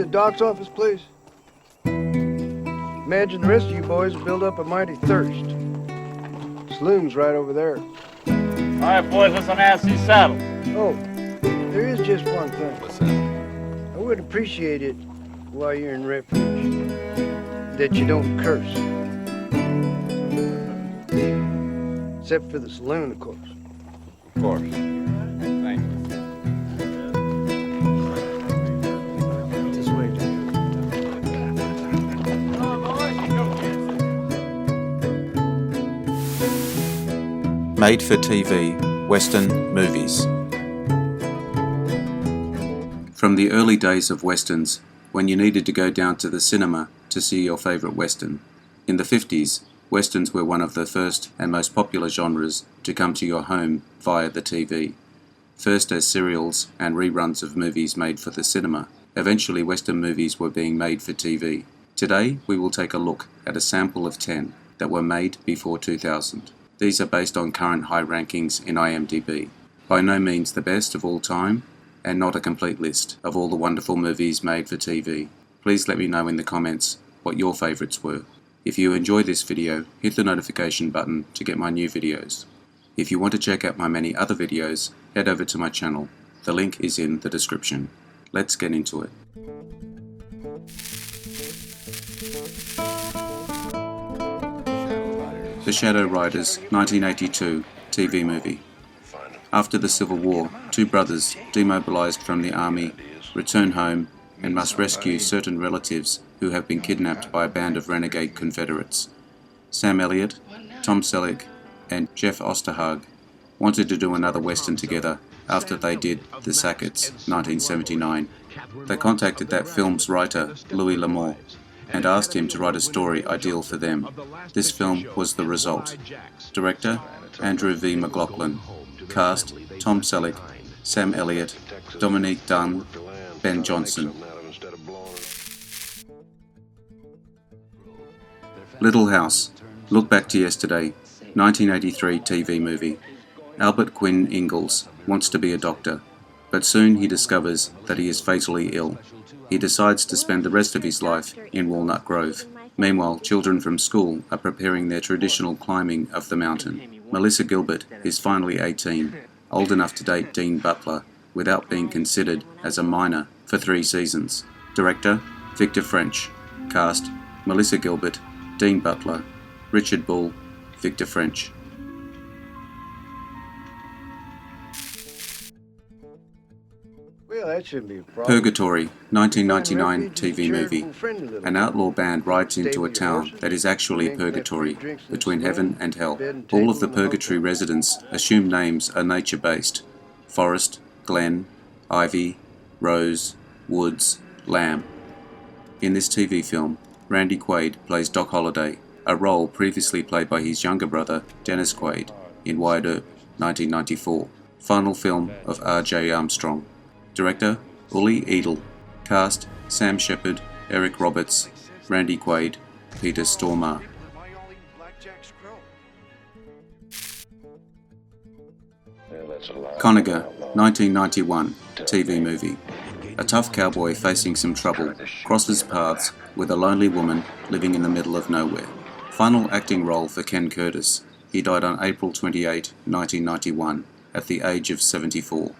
the doc's office, please? Imagine the rest of you boys have built up a mighty thirst. Saloon's right over there. All right, boys, let's unmask these saddles. Oh, there is just one thing. What's that? I would appreciate it while you're in refuge that you don't curse. Except for the saloon, of course. Of course. Thank you. This way, Jim. Made-for-TV Western movies. From the early days of Westerns, when you needed to go down to the cinema to see your favourite Western. In the 50s, Westerns were one of the first and most popular genres to come to your home via the TV. First as serials and reruns of movies made for the cinema, eventually Western movies were being made for TV. Today, we will take a look at a sample of 10 that were made before 2000. These are based on current high rankings in IMDB. By no means the best of all time, and not a complete list of all the wonderful movies made for TV. Please let me know in the comments what your favourites were. If you enjoy this video, hit the notification button to get my new videos. If you want to check out my many other videos, head over to my channel. The link is in the description. Let's get into it. The Shadow Riders 1982 TV movie. After the Civil War, two brothers, demobilized from the army, return home and must rescue certain relatives who have been kidnapped by a band of renegade Confederates. Sam Elliott, Tom Selleck, and Jeff Osterhage wanted to do another Western together after they did The Sackets, 1979. They contacted that film's writer, Louis L'Amour, and asked him to write a story ideal for them. This film was the result. Director, Andrew V. McLaughlin. Cast, Tom Selleck, Sam Elliott, Dominique Dunn, Ben Johnson. Little House. Look Back to Yesterday, 1983 TV movie. Albert Quinn Ingalls wants to be a doctor, but soon he discovers that he is fatally ill. He decides to spend the rest of his life in Walnut Grove. Meanwhile, children from school are preparing their traditional climbing of the mountain. Melissa Gilbert is finally 18, old enough to date Dean Butler, without being considered as a minor for 3 seasons. Director, Victor French. Cast, Melissa Gilbert, Dean Butler, Richard Bull, Victor French. Well, that shouldn't be a problem. Purgatory, 1999 TV movie. An outlaw band rides into a town that is actually purgatory, between heaven and hell. All of the purgatory residents assume names are nature-based: Forest, Glen, Ivy, Rose, Woods, Lamb. In this TV film, Randy Quaid plays Doc Holliday, a role previously played by his younger brother, Dennis Quaid, in Wyatt Earp, 1994. Final film of R.J. Armstrong. Director, Uli Edel. Cast, Sam Shepard, Eric Roberts, Randy Quaid, Peter Stormare. Conager, 1991 TV movie. A tough cowboy facing some trouble crosses paths with a lonely woman living in the middle of nowhere. Final acting role for Ken Curtis. He died on April 28, 1991, at the age of 74.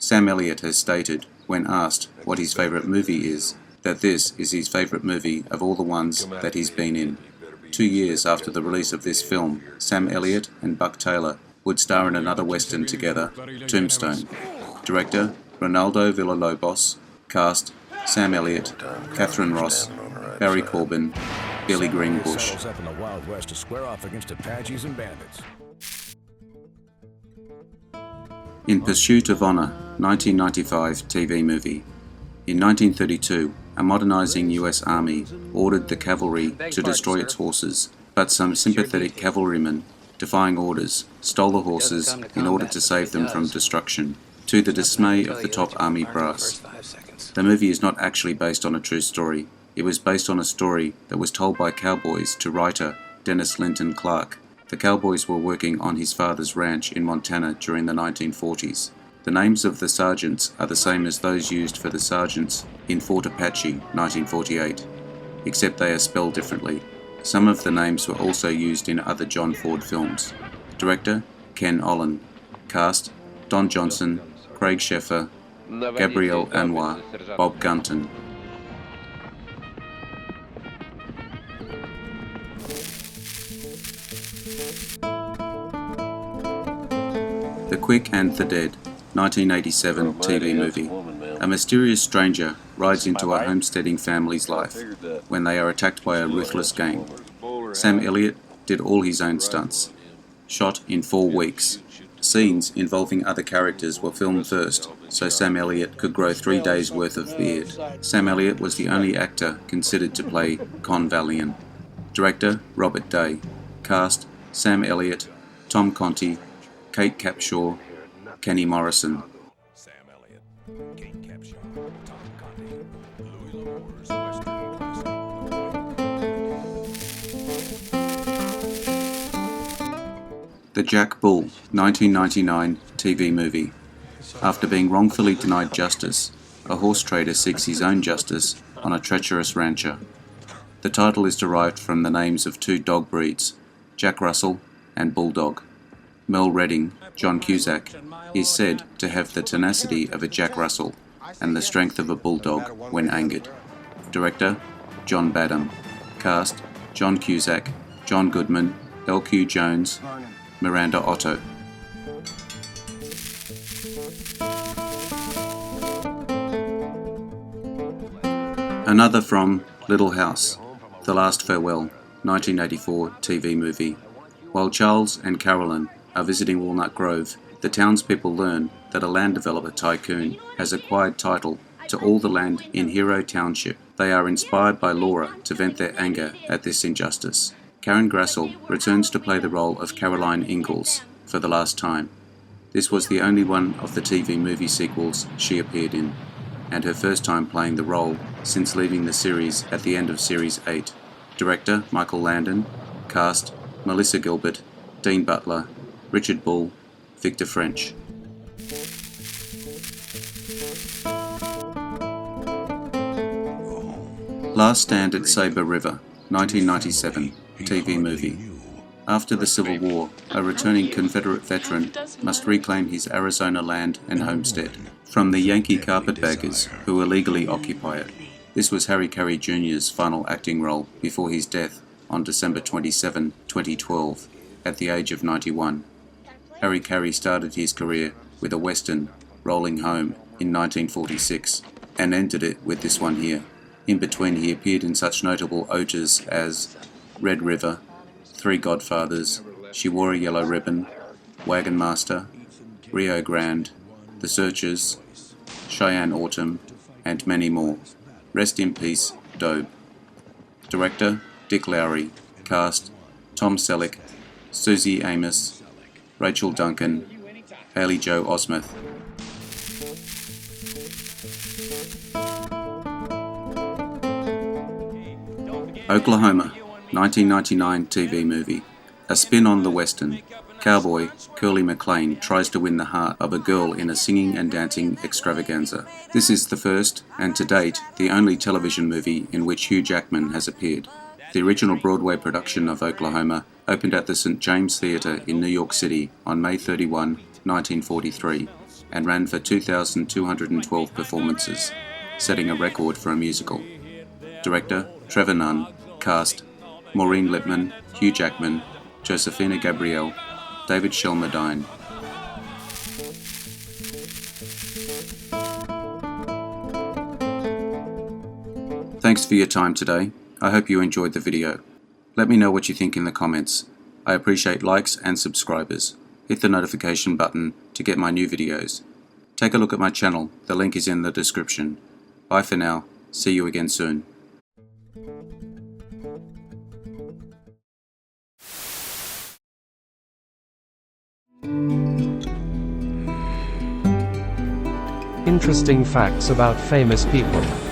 Sam Elliott has stated, when asked what his favourite movie is, that this is his favourite movie of all the ones that he's been in. 2 years after the release of this film, Sam Elliott and Buck Taylor would star in another Western together, Tombstone. Director, Ronaldo Villalobos. Cast, Sam Elliott, Catherine Ross, Barry Corbin, Billy Greenbush. In Pursuit of Honor, 1995 TV movie. In 1932, a modernizing US Army ordered the cavalry to destroy its horses, but some sympathetic cavalrymen, defying orders, stole the horses in order to save them from destruction, to the dismay of the top Army brass. The movie is not actually based on a true story. It was based on a story that was told by cowboys to writer Dennis Linton Clark. The cowboys were working on his father's ranch in Montana during the 1940s. The The names of the sergeants are the same as those used for the sergeants in Fort Apache, 1948, except they are spelled differently. Some of the names were also used in other John Ford films. Director, Ken Olin. Cast, Don Johnson, Craig Sheffer, Gabrielle Anwar, Bob Gunton. The Quick and the Dead, 1987 TV movie. A mysterious stranger rides into a homesteading family's life when they are attacked by a ruthless gang. Sam Elliott did all his own stunts. Shot in 4 weeks. Scenes involving other characters were filmed first, so Sam Elliott could grow 3 days' worth of beard. Sam Elliott was the only actor considered to play Con Valiant. Director, Robert Day. Cast, Sam Elliott, Tom Conti, Kate Capshaw, Kenny Morrison. Sam Elliott, Kate Capshaw, Tom Conti, Louis L'Amour's Western classic. The Jack Bull, 1999 TV movie. After being wrongfully denied justice, a horse trader seeks his own justice on a treacherous rancher. The title is derived from the names of 2 dog breeds, Jack Russell and Bulldog. Mel Redding, John Cusack, is said to have the tenacity of a Jack Russell and the strength of a bulldog when angered. Director, John Badham. Cast, John Cusack, John Goodman, L.Q. Jones, Miranda Otto. Another from Little House, The Last Farewell, 1984 TV movie. While Charles and Carolyn are visiting Walnut Grove, the townspeople learn that a land developer tycoon has acquired title to all the land in Hero Township. They are inspired by Laura to vent their anger at this injustice. Karen Grassel returns to play the role of Caroline Ingalls for the last time. This was the only one of the TV movie sequels she appeared in, and her first time playing the role since leaving the series at the end of Series 8. Director, Michael Landon. Cast, Melissa Gilbert, Dean Butler, Richard Bull, Victor French. Last Stand at Sabre River, 1997 TV movie. After the Civil War, a returning Confederate veteran must reclaim his Arizona land and homestead from the Yankee carpetbaggers who illegally occupy it. This was Harry Carey Jr.'s final acting role before his death on December 27, 2012, at the age of 91. Harry Carey started his career with a western, Rolling Home, in 1946, and ended it with this one here. In between, he appeared in such notable oeuvres as Red River, Three Godfathers, She Wore a Yellow Ribbon, Wagon Master, Rio Grande, The Searchers, Cheyenne Autumn, and many more. Rest in peace, Dobe. Director, Dick Lowry. Cast, Tom Selleck, Susie Amos, Rachel Duncan, Haley Joe Osment. Oklahoma, 1999 TV movie. A spin on the Western. Cowboy Curly McLean tries to win the heart of a girl in a singing and dancing extravaganza. This is the first, and to date, the only television movie in which Hugh Jackman has appeared. The original Broadway production of Oklahoma opened at the St. James Theatre in New York City on May 31, 1943, and ran for 2,212 performances, setting a record for a musical. Director, Trevor Nunn. Cast, Maureen Lipman, Hugh Jackman, Josephina Gabrielle, David Shelmerdine. Thanks for your time today. I hope you enjoyed the video. Let me know what you think in the comments. I appreciate likes and subscribers. Hit the notification button to get my new videos. Take a look at my channel, the link is in the description. Bye for now, see you again soon. Interesting facts about famous people.